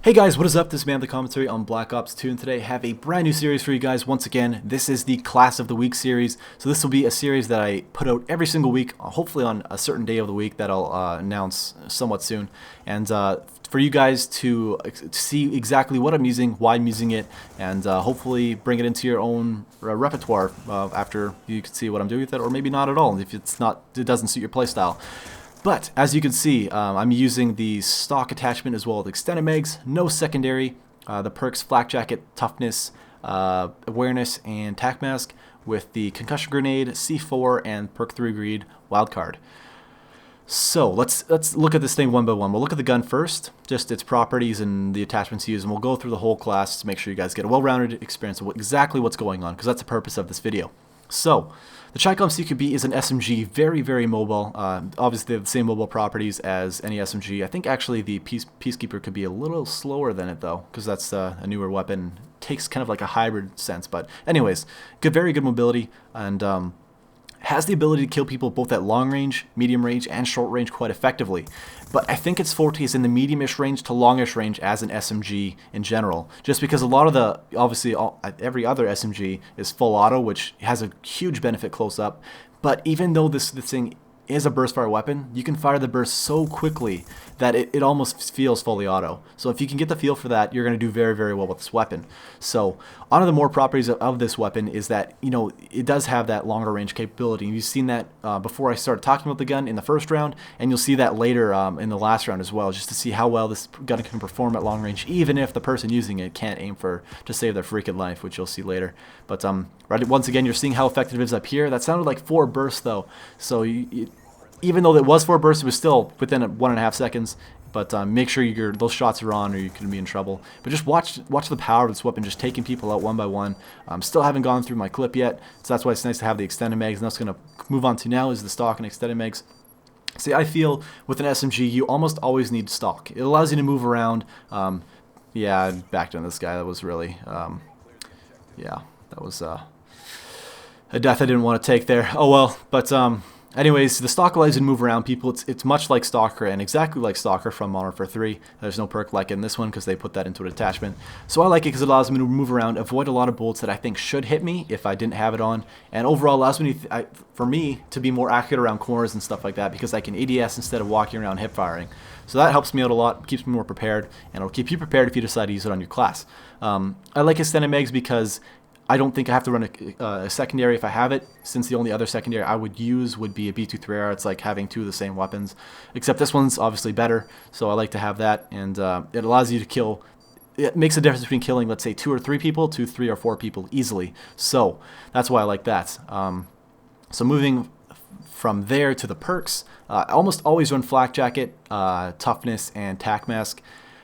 Hey guys, what is up? This is Man the Commentary on Black Ops 2, and today I have a brand new series for you guys. Once again, this is the Class of the Week series. So this will be a series that I put out every single week, hopefully on a certain day of the week that I'll announce somewhat soon. And for you guys to see exactly what I'm using, why I'm using it, and hopefully bring it into your own repertoire after you can see what I'm doing with it, or maybe not at all if it doesn't suit your playstyle. But as you can see, I'm using the stock attachment as well as extended mags, no secondary, the perks Flak Jacket, Toughness, Awareness, and Tac Mask with the Concussion Grenade, C4, and Perk 3 Greed Wildcard. So let's look at this thing one by one. We'll look at the gun first, just its properties and the attachments used, and we'll go through the whole class to make sure you guys get a well-rounded experience of exactly what's going on, because that's the purpose of this video. So, the Chicom CQB is an SMG, very, very mobile. Obviously, they have the same mobile properties as any SMG. I think actually the Peacekeeper could be a little slower than it though, because that's a newer weapon. Takes kind of like a hybrid sense, but anyways, very good mobility, and has the ability to kill people both at long range, medium range, and short range quite effectively. But I think its forte is in the medium-ish range to longish range as an SMG in general, just because a lot of the, obviously every other SMG is full auto, which has a huge benefit close up. But even though this thing is a burst fire weapon, you can fire the burst so quickly that it almost feels fully auto. So if you can get the feel for that, you're going to do very, very well with this weapon. So one of the more properties of this weapon is that, you know, it does have that longer range capability. You've seen that before I started talking about the gun in the first round, and you'll see that later in the last round as well, just to see how well this gun can perform at long range, even if the person using it can't aim to save their freaking life, which you'll see later. But right, once again, you're seeing how effective it is up here. That sounded like 4 bursts though, so even though it was 4 bursts, it was still within 1.5 seconds. But make sure those shots are on, or you could be in trouble. But just watch the power of this weapon, just taking people out one by one. Still haven't gone through my clip yet, so that's why it's nice to have the extended mags. And that's going to move on to now is the stock and extended mags. See, I feel with an SMG, you almost always need stock. It allows you to move around. Yeah, I backed on this guy. That was really, yeah, that was a death I didn't want to take there. Oh well, but anyways, the stock allows you to move around people. It's much like Stalker, and exactly like Stalker from Modern Warfare 3. There's no perk like in this one because they put that into an attachment. So I like it because it allows me to move around, avoid a lot of bullets that I think should hit me if I didn't have it on, and overall allows me for me to be more accurate around corners and stuff like that, because I can ADS instead of walking around hip firing. So that helps me out a lot, keeps me more prepared, and it'll keep you prepared if you decide to use it on your class. I like extended mags because I don't think I have to run a secondary if I have it, since the only other secondary I would use would be a B2 3R. It's like having 2 of the same weapons, except this one's obviously better, so I like to have that, and it allows you to kill. It makes a difference between killing, let's say, 2 or 3 people to 3 or 4 people easily, so that's why I like that. So moving from there to the perks, I almost always run Flak Jacket, Toughness, and Tac Mask,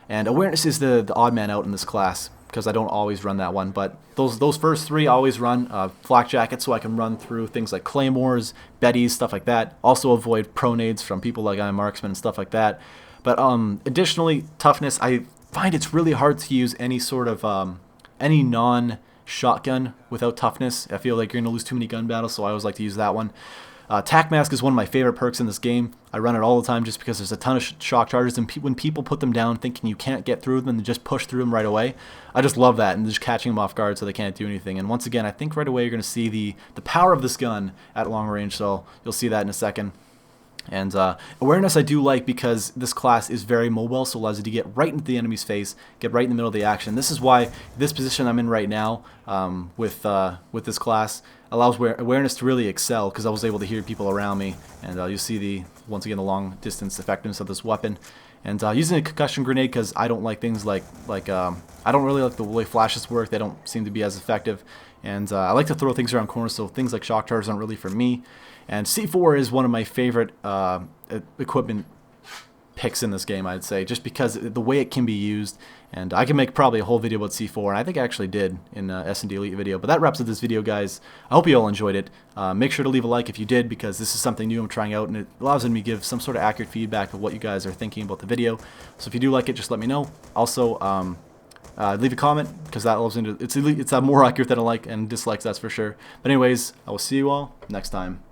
and Awareness is the odd man out in this class, because I don't always run that one, but those first 3 I always run. Flak Jacket, so I can run through things like Claymores, Bettys, stuff like that. Also avoid pronades from people like I'm Marksman and stuff like that. But additionally, Toughness, I find it's really hard to use any sort of any non-shotgun without Toughness. I feel like you're going to lose too many gun battles, so I always like to use that one. Tac Mask is one of my favorite perks in this game. I run it all the time just because there's a ton of shock charges, and when people put them down thinking you can't get through them and just push through them right away, I just love that, and just catching them off guard so they can't do anything. And once again, I think right away you're going to see the power of this gun at long range, so you'll see that in a second. And Awareness I do like because this class is very mobile, so it allows you to get right into the enemy's face, get right in the middle of the action. This is why this position I'm in right now with this class allows Awareness to really excel, because I was able to hear people around me, and you'll see once again the long distance effectiveness of this weapon. And using a Concussion Grenade, because I don't like things like I don't really like the way flashes work. They don't seem to be as effective, and I like to throw things around corners, so things like shock charges aren't really for me. And C4 is one of my favorite equipment picks in this game, I'd say, just because the way it can be used. And I can make probably a whole video about C4, and I think I actually did in SnDElite video. But that wraps up this video, guys. I hope you all enjoyed it. Make sure to leave a like if you did, because this is something new I'm trying out, and it allows me to give some sort of accurate feedback of what you guys are thinking about the video. So if you do like it, just let me know. Also, leave a comment, because that allows me to, it's more accurate than a like and dislikes, that's for sure. But anyways, I will see you all next time.